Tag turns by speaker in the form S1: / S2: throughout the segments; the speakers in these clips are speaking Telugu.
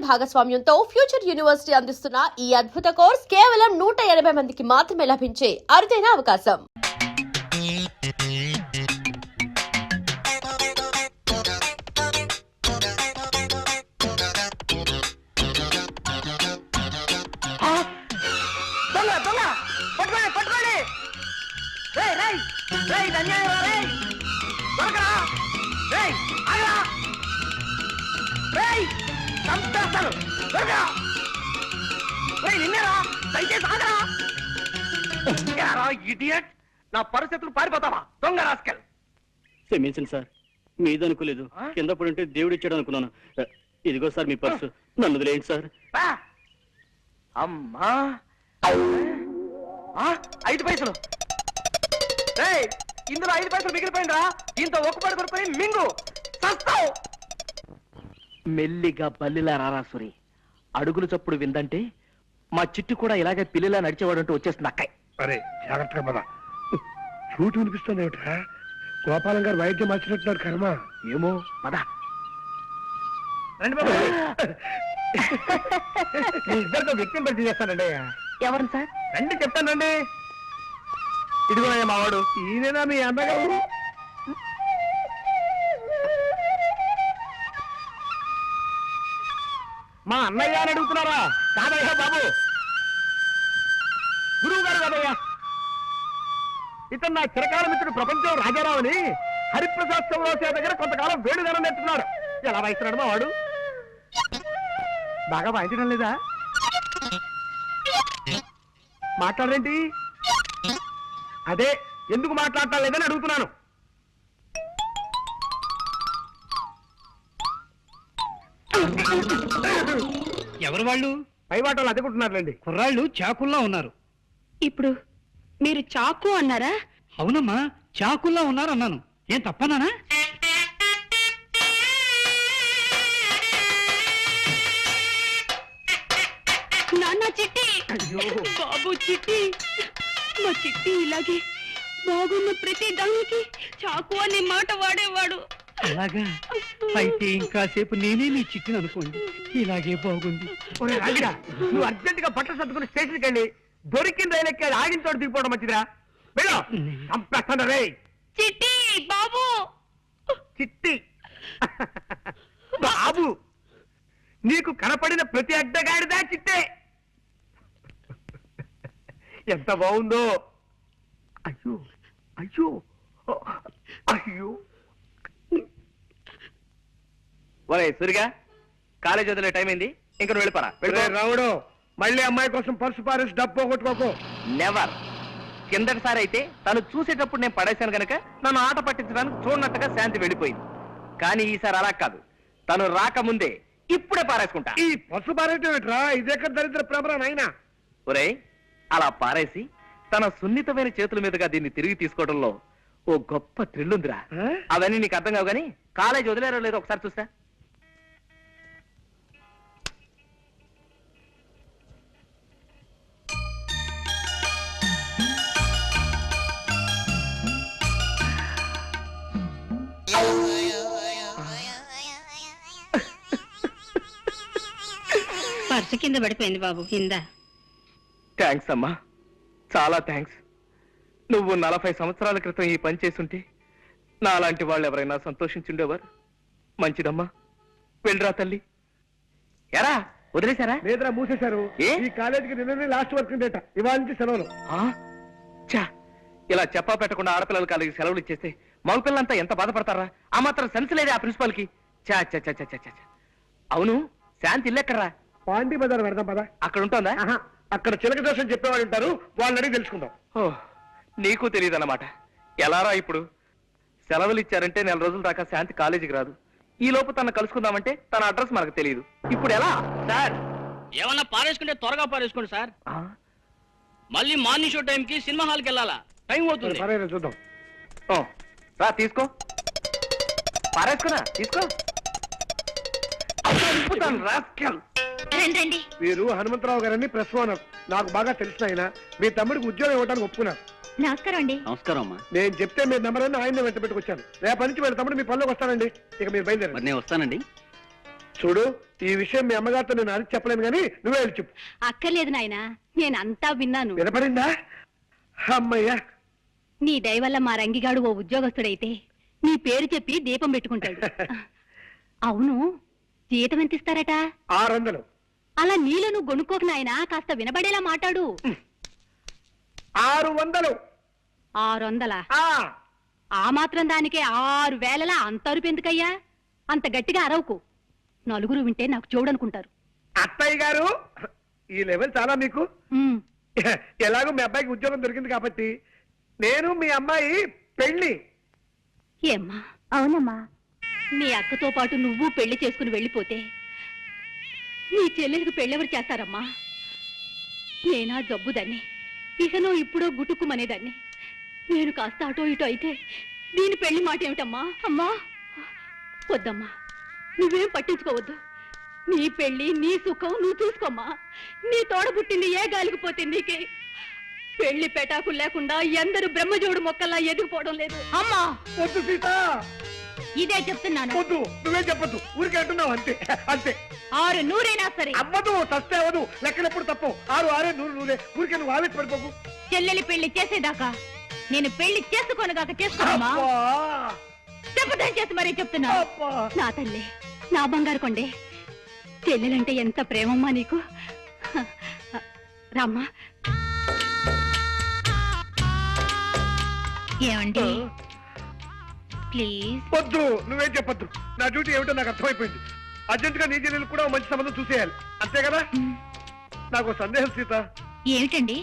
S1: డిజిటల్ భాగస్వామ్యంతో ఫ్యూచర్ యూనివర్సిటీ అందిస్తున్న ఈ అద్భుత కోర్స్ కేవలం 180 మందికి మాత్రమే లభించే అరుదైన అవకాశం.
S2: నా పరిస్థితులు పారిపోతావా దొంగ రాస్కెల్.
S3: క్షమించండి సార్, మీదనుకోలేదు. కింద పడుంటే దేవుడు ఇచ్చాడు అనుకున్నాను. ఇదిగో సార్ మీ పర్సు, నన్ను వదిలేయండి సార్.
S2: అమ్మా 5 పైసలు. ఇందులో 5 పైసలు మిగిలిపోయిందా? దీంతో ఒక్కపడి కొనుక్కొని మింగు సస్తావు. మెల్లిగా బల్లిలా రారాసురి, అడుగులు చప్పుడు విందంటే మా చిట్టు కూడా ఇలాగే పిల్లిలా నడిచేవాడంటూ వచ్చేస్తుంది అక్కయ్య.
S4: అరే జాగ్రత్తగా పద. చూటు వినిపిస్తుంది ఏమిట్రా? గోపాలం గారు వైద్యం మార్చినట్టున్నారు కర్మ.
S2: ఏమో పద. రండి బాబు. మీ ఇద్దరితో వ్యక్తిని పరిచయం చేస్తానండి. ఎవరు సార్? రండి చెప్తానండి. ఇదిగో మావాడు.
S4: ఈయనేనా మీ అన్నగారు?
S2: మా అన్నయ్య అని అడుగుతున్నారా? కాదయ్యా బాబు, గురువు గారు కాదయ్యా. ఇతను నా చిరకాల మిత్రుడు ప్రపంచం రాజారావు అని హరిప్రసాద్ చౌరాసియా దగ్గర కొంతకాలం వేడుదనం నేర్చుకున్నాడు. ఎలా వాయిస్తున్నాడు మా వాడు? బాగా వాయించడం లేదా? మాట్లాడరేంటి? అదే ఎందుకు మాట్లాడటం లేదని అడుగుతున్నాను.
S5: ఎవరు వాళ్ళు?
S2: పైవాటలు అదుకుంటున్నారులేండి.
S5: కుర్రాళ్ళు చాకుల్లా ఉన్నారు.
S6: ఇప్పుడు మీరు చాకు అన్నారా?
S5: అవునమ్మా, చాకుల్లా ఉన్నారు అన్నాను. ఏం తప్పనానా?
S6: నాన్న చిట్టి, బాబు చిట్టి, మా చిట్టి ఇలాగే బాగున్న ప్రతి దానికి చాకు అనే మాట వాడేవాడు.
S5: అలాగా? అయితే ఇంకాసేపు నేనే నీ చిట్టిని అనుకోండి. ఇలాగే బాగుంది.
S2: నువ్వు అర్జెంట్ గా బట్టలు సర్దుకుని స్టేషన్కి వెళ్ళి దొరికిన రైలు ఎక్కి ఆగిన చోట దిగిపోవడం మంచిదిరా. వెళ్ళు. చంపేస్తాను రే.
S6: చిట్టి బాబు.
S2: చిట్టి బాబు, నీకు కనపడిన ప్రతి అడ్డగాడిదా చిట్టే. ఎంత బాగుందో. అయ్యో అయ్యో అయ్యో. ఒరే సురిగా, కాలేజ్ వదిలే టైం అయింది. ఇంక నువ్వు వెళ్ళిపోరా.
S4: రావుడు, మళ్ళీ అమ్మాయి కోసం పర్సు పారేసి డబ్బు పోగొట్టుకోకు.
S2: నెవర్. కిందటిసారి అయితే తను చూసేటప్పుడు నేను పడేశాను గనక నన్ను ఆట పట్టించడానికి చూడనట్టుగా శాంతి వెళ్ళిపోయింది. కానీ ఈసారి అలా కాదు, తను రాకముందే ఇప్పుడే పారేసుకుంటా.
S4: ఈ పర్సు పారేయటం ఏంట్రా? ఇదేక దరిద్ర ప్రభరా నాయనా.
S2: ఒరే, అలా పారేసి తన సున్నితమైన చేతుల మీదుగా దీన్ని తిరిగి తీసుకోవడంలో ఓ గొప్ప థ్రిల్ ఉందిరా. అవన్నీ నీకు అర్థం కావు గానీ కాలేజ్ వదిలేరో లేదో ఒకసారి చూస్తా.
S6: పర్సు కింద పడిపోయింది బాబు. కింద.
S2: థ్యాంక్స్ అమ్మా, చాలా థ్యాంక్స్. నువ్వు 40 సంవత్సరాల క్రితం ఈ పని చేసుంటే నాలాంటి వాళ్ళు ఎవరైనా సంతోషించుండేవారు. మంచిదమ్మా, వెళ్ళరా తల్లి. ఎరా వదిలేశారా?
S4: లేదురా, మూసేశారు. ఈ కాలేజీకి నిన్ననే లాస్ట్ వర్క్ డేట. ఇవాళ నుంచి సెలవులు.
S2: చా, ఇలా చెప్పా పెట్టకుండా ఆడపిల్లల కాలేజీకి సెలవులు ఇచ్చేస్తే మగపిల్లలంతా ఎంత బాధపడతారా? ఆ మాత్రం సెన్స్ లేదే ఆ ప్రిన్సిపాల్ కి. చా చా చా చా చా. అవును, శాంతి ఇల్లెక్కడరా?
S4: పాండి బజార్ పెడదాం పదా.
S2: అక్కడ ఉంటుందా?
S4: అక్కడ చిలక దోషం చెప్పేవాళ్ళు ఉంటారు, వాళ్ళని అడిగి తెలుసుకుందాం.
S2: ఓ, నీకు తెలియదు అన్నమాట. ఎలారా ఇప్పుడు? సెలవులు ఇచ్చారంటే 4 రోజుల దాకా శాంతి కాలేజీకి రాదు. ఈ లోపు తన కలుసుకుందామంటే తన అడ్రస్ మనకు తెలియదు. ఇప్పుడు ఎలా సార్?
S3: ఏమన్నా పారేసుకుంటే త్వరగా పారేసుకోండి సార్. మళ్ళీ మార్నింగ్ షో టైంకి సినిమా హాల్కి వెళ్ళాలా? టైం అవుతుంది.
S4: చూద్దాం.
S2: రా తీసుకో, పారేసుకున్నా తీసుకో.
S4: వీరు హనుమంతరావు గారని ప్రెస్ ఓనర్. నాకు బాగా తెలిసిన ఆయన. మీ తమ్ముడికి ఉద్యోగం ఇవ్వడానికి ఒప్పుకున్నారు.
S6: నమస్కారం అండి.
S3: నమస్కారం అమ్మా.
S4: నేను చెప్తే మీరు నెంబర్ అని ఆయన వెంట పెట్టుకొచ్చాను. రేపటి నుంచి వీళ్ళ తమ్ముడు మీ పనిలోకి వస్తానండి. ఇక మీరు బయలుదేరండి.
S3: నేను వస్తానండి.
S4: చూడు, ఈ విషయం మీ అమ్మగారితో నేను అడిగి చెప్పలేను కానీ నువ్వే వెళ్ళి చెప్పు.
S6: అక్కర్లేదు నాయనా, నేనంతా విన్నాను.
S4: వినపడిందా? అమ్మయ్యా.
S6: నీ దయ వల్ల మా రంగిగాడు ఓ ఉద్యోగస్తుడైతే నీ పేరు చెప్పి దీపం పెట్టుకుంటాడు. అవును, జీతం ఎంత ఇస్తారట?
S4: 600.
S6: అలా నీలో నువ్వు గొనుక్కోకు నాయనా, కాస్త వినబడేలా మాట్లాడు.
S4: 600.
S6: 600?
S4: ఆ,
S6: ఆ మాత్రం దానికే 6,000 అంత అరుపు ఎందుకయ్యా? అంత గట్టిగా అరవకు, నలుగురు వింటే నాకు చూడనుకుంటారు.
S4: అత్తయ్య గారు, ఈ లెవెల్ చాలా మీకు.
S6: ఉమ్,
S4: ఎలాగో మీ అబ్బాయికి ఉద్యోగం దొరికింది కాబట్టి నేను మీ అమ్మాయి పెళ్లి.
S6: ఏమ్మా? అవునమ్మా. నీ అక్కతో పాటు నువ్వు పెళ్లి చేసుకుని వెళ్ళిపోతే నీ చెల్లెలకు పెళ్ళెవరు చేస్తారమ్మా? నేనా జబ్బుదాన్ని, ఇకనో ఇప్పుడో గుటుక్కుమనేదాన్ని. నేను కాస్త అటో ఇటో అయితే దీని పెళ్లి మాట ఏమిటమ్మా? అమ్మా వద్దమ్మా, నువ్వేం పట్టించుకోవద్దు. నీ పెళ్లి నీ సుఖం నువ్వు చూసుకోమ్మా. నీ తోడ పుట్టింది ఏ గాలికి పోతే నీకే. పెళ్లి పెటాకులు లేకుండా ఎందరు బ్రహ్మజోడు మొక్కల్లా ఎదిగిపోవడం లేదు అమ్మా.
S4: వద్దు సీత,
S6: ఇదే చెప్తున్నాను.
S4: వద్దు, నువ్వేం చెప్పొద్దు, ఊరికే అంటున్నావు అంతే. అంతే.
S6: 600 సరే.
S4: అవ్వదు, తస్తే అవ్వదు. లెక్కలెప్పుడు తప్పు. 6 6 100 ఊరికే నువ్వు ఆవేశపడిపోకు.
S6: చెల్లెలి పెళ్లి చేసేదాకా నేను పెళ్లి చేసుకోనుగాక చేసుకోమా?
S4: అబ్బా,
S6: చెప్పదని చేసి మరీ చెప్తున్నా.
S4: అబ్బా.
S6: నా తల్లి, నా బంగారు కొండే, చెల్లెలంటే ఎంత ప్రేమమ్మా నీకు. రామ్మా. ఏమండి ప్లీజ్?
S4: వద్దు, నువ్వేం చెప్పొద్దు. నా డ్యూటీ ఏమిటో నాకు అర్థమైపోయింది. అర్జెంట్ గా నీ చెల్లెలు కూడా ఓ మంచి సంబంధం చూసేయాలి, అంతే కదా? నాకు సందేహం సీత.
S6: ఏమిటండి?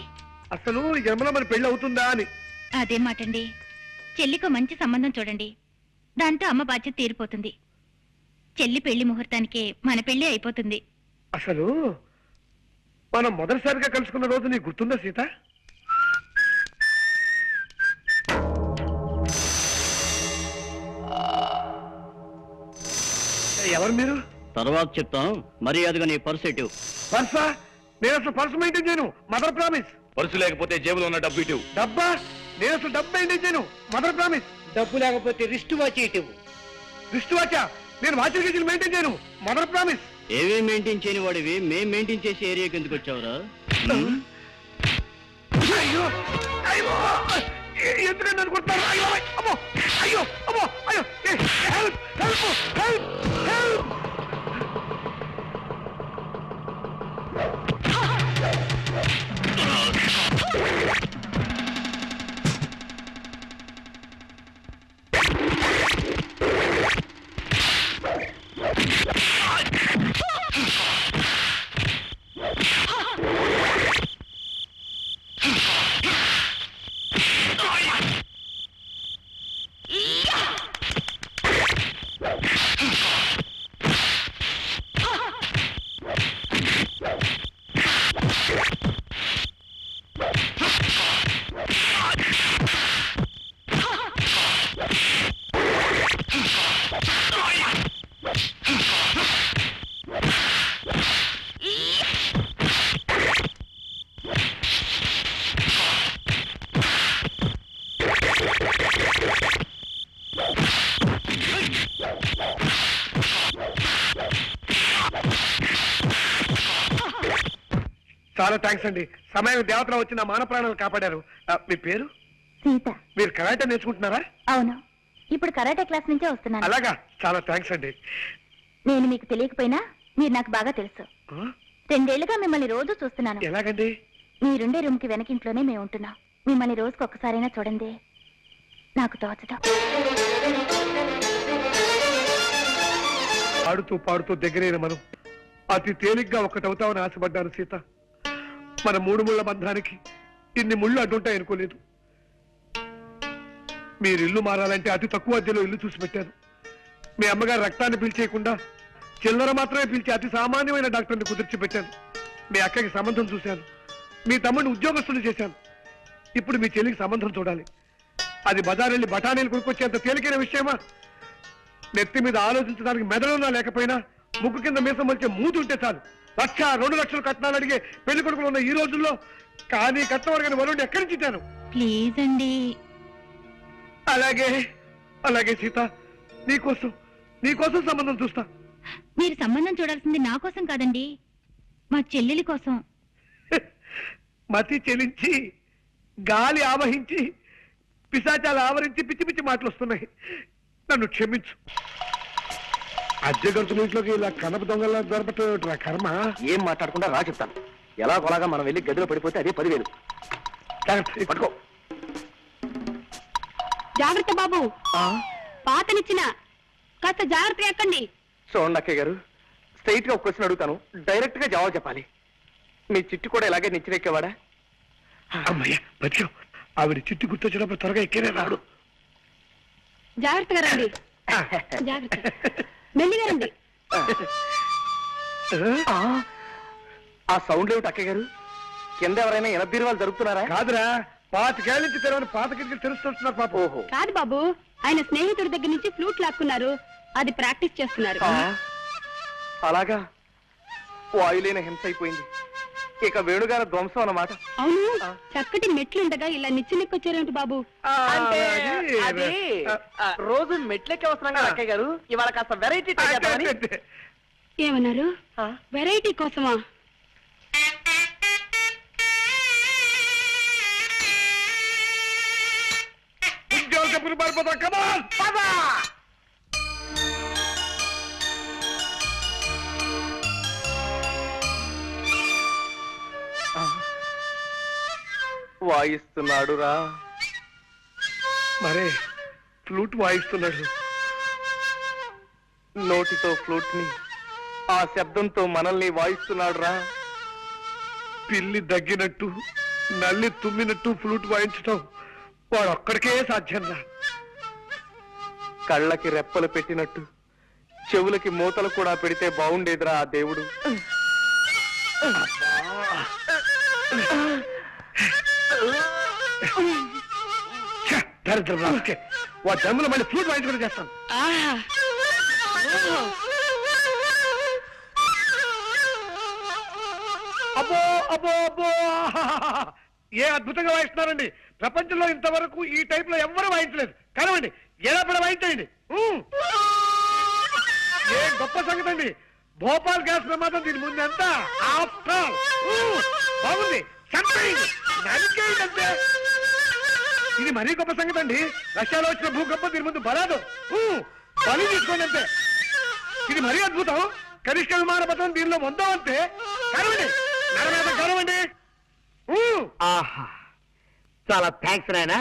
S4: అసలు ఈ జన్మలో మన పెళ్లి అవుతుందా అని.
S6: అదే మాటండి. చెల్లికో మంచి సంబంధం చూడండి, దాంతో అమ్మ బాధ్యత తీరిపోతుంది. చెల్లి పెళ్లి ముహూర్తానికే మన పెళ్లి అయిపోతుంది.
S4: అసలు మనం మొదటిసారిగా కలుసుకున్న రోజు నీకు గుర్తుందా సీత? ఎవరు మీరు?
S3: తర్వాత చెప్తాను, మర్యాదగా నీ పర్స్ ఎటు.
S4: పర్సా? నేను అసలు పర్సు మెయింటైన్ చేయను. Mother promise.
S2: పర్సు లేకపోతే జేబులో ఉన్న డబ్బు ఇటు.
S4: డబ్బా? నేను అసలు డబ్బు మెయింటైన్ చేయను. Mother promise.
S5: డబ్బు లేకపోతే రిస్ట్ వాచ్ ఇటు.
S4: రిస్ట్ వాచా? నేను వాచర్ గేజీలు మెయింటైన్ చేయను. Mother promise.
S3: ఏవే మెయింటైన్ చేయని వాడివి మేం మెయింటైన్ చేసే ఏరియాకి ఎందుకు వచ్చావురా?
S4: అయ్యో అయ్యో, ఎందుకంటే నన్ను కొడతారు? అయ్యో అమ్మో, అయ్యో అమ్మో, అయ్యో, హెల్ప్ హెల్ప్ హెల్ప్ హెల్ప్. చాలా థ్యాంక్స్ అండి. సమయం దేవతలో వచ్చి నా మాన ప్రాణాలు కాపాడారు. మీ పేరు?
S6: సీత.
S4: మీరు కరాటే నేర్చుకుంటున్నారా?
S6: అవును, ఇప్పుడు కరాటే క్లాస్ నుంచే వస్తున్నాను.
S4: అలాగా, చాలా థ్యాంక్స్ అండి.
S6: నేను మీకు తెలియకపోయినా మీరు నాకు బాగా తెలుసు. 2 ఏళ్లుగా మిమ్మల్ని రోజు చూస్తున్నాను.
S4: ఎలాగండి?
S6: మీరుండే రూమ్ కి వెనకింట్లోనే మేము ఉంటున్నాం. మిమ్మల్ని రోజుకు ఒక్కసారైనా చూడండి, నాకు తోచదు.
S4: ఆడుతూ పాడుతూ దగ్గరైన మనం అతి తేలిగ్గా ఒక్కటవుతామని ఆశపడ్డాను సీత. మన 3 ముళ్ళ బంధానికి ఇన్ని ముళ్ళు అడ్డుంటాయి అనుకోలేదు. మీరు ఇల్లు మారాలంటే అతి తక్కువ అద్దెలో ఇల్లు చూసి పెట్టాను. మీ అమ్మగారు రక్తాన్ని పీల్చేయకుండా చిల్లర మాత్రమే పీల్చి అతి సామాన్యమైన డాక్టర్ని కుదిర్చి పెట్టాను. మీ అక్కకి సంబంధం చూశాను. మీ తమ్ముడిని ఉద్యోగస్తులు చేశాను. ఇప్పుడు మీ చెల్లికి సంబంధం చూడాలి. అది బజారెళ్ళి బఠానీలు కొనుక్కొచ్చేంత తేలికైన విషయమా? నెత్తి మీద ఆలోచించడానికి మెదడున్నా లేకపోయినా ముక్కు కింద మీసం వచ్చే మూతి ఉంటే చాలు 1,00,000, 2 లక్షలు కట్నాలు అడిగే పెళ్లి కొడుకులు ఉన్న ఈ రోజుల్లో కానీ కట్నం అడగని వరుణ్ణి ఎక్కడి నుంచి ఇచ్చాను?
S6: ప్లీజ్ అండి.
S4: అలాగే అలాగే సీత, నీకోసం సంబంధం చూస్తా.
S6: మీరు సంబంధం చూడాల్సింది నా కోసం కాదండి, మా చెల్లెలి కోసం.
S4: మతి చెలించి గాలి ఆవహించి పిశాచాలు ఆవరించి పిచ్చి పిచ్చి మాటలు వస్తున్నాయి. నన్ను క్షమించు. అద్దె గంతుల ఇంట్లోకి ఇలా కనప దొంగలా దొరపట్టు కర్మ.
S2: ఏం మాట్లాడకుండా రా చెప్తాను. ఎలా కొలాగా మనం వెళ్ళి గదిలో పడిపోతే అదే 10,000.
S4: జాగ్రత్త,
S2: పట్టుకో.
S6: జాగ్రత్త బాబు, పాతనిచ్చిన కాస్త జాగ్రత్త ఎక్కండి.
S2: చూడండి అక్కయ్య గారు, స్ట్రైట్ గా ఒక క్వశ్చన్ అడుగుతాను, డైరెక్ట్ గా జవాబు చెప్పాలి. మీ చిట్టు కూడా ఇలాగే నిచ్చిరెక్కేవాడా?
S4: అమ్మయ్య బతికావు. ఆవిడ చిట్టు గుర్తొచ్చినప్పుడు త్వరగా ఎక్కేనే రాడు.
S6: జాగ్రత్తగా రండి, జాగ్రత్త, మెల్లిగా రండి.
S2: ఆ సౌండ్ ఏమిటి అక్కయ్య గారు? కింద ఎవరైనా ఎనబీరువాలు జరుగుతున్నారా?
S4: కాదురా, 25 నుంచి తెరవని పాత కిటికీలు తెలుస్తున్నారు పాప.
S2: ఓహో,
S6: కాదు బాబు, ఆయన స్నేహితుడి దగ్గర నుంచి ఫ్లూట్ లాక్కున్నారు, అది ప్రాక్టీస్ చేస్తున్నారు.
S2: అలాగా? వాయులేని హింస అయిపోయింది. ఇక వేణుగారి ధ్వంసం అన్నమాట.
S6: అవును, చక్కటి మెట్లుండగా ఇలా నిచ్చెనెక్కొచ్చారేమిటి బాబు?
S2: అంటే
S4: అది-
S2: అది రోజు మెట్లెక్కి వస్తున్నాం కదా అక్కయ్య గారు, ఇవాళ కాస్త వెరైటీ ట్రై చేద్దామని.
S6: ఏమన్నారు? వెరైటీ కోసమా?
S4: ఉద్యోగం చెప్పులు పారిపోతాం. కమాన్
S2: వాయిస్తున్నాడు రా.
S4: మరే ఫ్లూట్ వాయిస్తున్నాడు.
S2: నోటితో ఫ్లూట్ ని, ఆ శబ్దంతో మనల్ని వాయిస్తున్నాడు రా.
S4: పిల్లి దగ్గినట్టు నల్లి తుమ్మినట్టు ఫ్లూట్ వాయించటం వాడు ఒక్కడికే సాధ్యం రా.
S2: కళ్ళకి రెప్పలు పెట్టినట్టు చెవులకి మూతలు కూడా పెడితే బాగుండేదిరా ఆ దేవుడు.
S4: దరిద్రం రాకే, వాడు జన్మలో మళ్ళీ ఫ్లూట్ వాయించుకుని చేస్తాను. అబ్బో అబ్బో అబ్బో, ఏ అద్భుతంగా వాయిస్తున్నారండి. ప్రపంచంలో ఇంతవరకు ఈ టైప్ లో ఎవ్వరూ వాయించలేదు. కనవండి, ఎలా పడ వాయించండి. ఏ గొప్ప సంగతి అండి. భోపాల్ గ్యాస్ ప్రమాదం దీని ముందు ఎంత ఆఫ్టర్. బాగుంది, చంపేయండి, నరికేయండి అంతే. ఇది మరీ గొప్ప సంగతి అండి. రష్యాలో వచ్చిన భూకంపం దీని ముందు బలాదు. బలి తీసుకోండి అంతే. ఇది మరీ అద్భుతం. కనిష్ట విమాన పథకం దీనిలో పొందాం అంతే. కరవండి, నరమేత కరవండి.
S2: ఆహా, చాలా థ్యాంక్స్ నాయనా.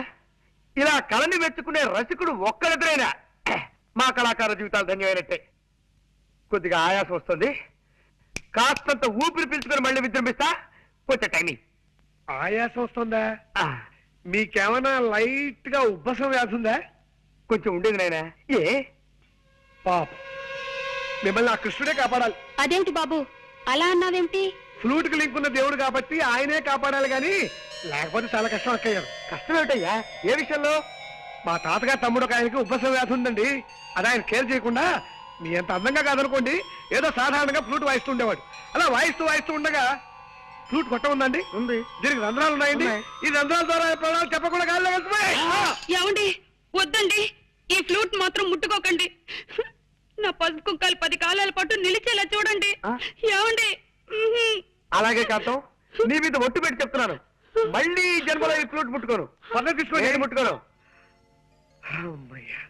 S2: ఇలా కళని మెచ్చుకునే రసికుడు ఒక్కరిద్దరైనా మా కళాకార జీవితాలు ధన్యమైనట్టే. కొద్దిగా ఆయాసం వస్తుంది, కాస్తంత ఊపిరి పీల్చుకొని మళ్ళీ విజృంభిస్తా. కొంచెం టైమింగ్.
S4: ఆయాసం వస్తుందా? మీకేమైనా లైట్ గా ఉబ్బసం వ్యాధి ఉందా?
S2: కొంచెం ఉండేది నాయనా. ఏ
S4: పాప, మిమ్మల్ని ఆ కృష్ణుడే కాపాడాలి.
S6: అదేమిటి బాబు అలా అన్నావేమిటి?
S4: ఫ్లూట్ కి లింక్ ఉన్న దేవుడు కాబట్టి ఆయనే కాపాడాలి గాని లేకపోతే చాలా కష్టం అక్కయ్యారు.
S2: కష్టం ఏమిటయ్యా? ఏ విషయంలో?
S4: మా తాతగారు తమ్ముడు ఒక ఆయనకి ఉబ్బసం వ్యాధి ఉందండి. అది ఆయన కేర్ చేయకుండా మీ అంత అందంగా కాదనుకోండి, ఏదో సాధారణంగా ఫ్లూట్ వాయిస్తూ ఉండేవాడు. అలా వాయిస్తూ ఉండగా ఫ్లూట్ కొట్ట ఉందండి.
S2: ఉంది.
S4: దీనికి రంధ్రాలు ఉన్నాయండి.
S2: ఉన్నాయి.
S4: ఈ రంధ్రాల ద్వారా ప్రాణాలు చెప్పకుండా గాల్లో వెళ్తున్నాయి.
S6: ఏమండి, వద్దండి, ఈ ఫ్లూట్ మాత్రం ముట్టుకోకండి. నా పసుపు కుక్కలు 10 కాలాల పాటు నిలిచేలా చూడండి. ఏమండి?
S2: అలాగే కాంతం, నీ మీద ఒట్టు పెట్టి చెప్తున్నాను, మళ్ళీ ఈ జన్మలో ఈ ఫ్లూట్ ముట్టుకోను.
S4: పద్ధతి తీసుకోండి.
S2: నేను ముట్టుకోను.
S4: అమ్మయ్య.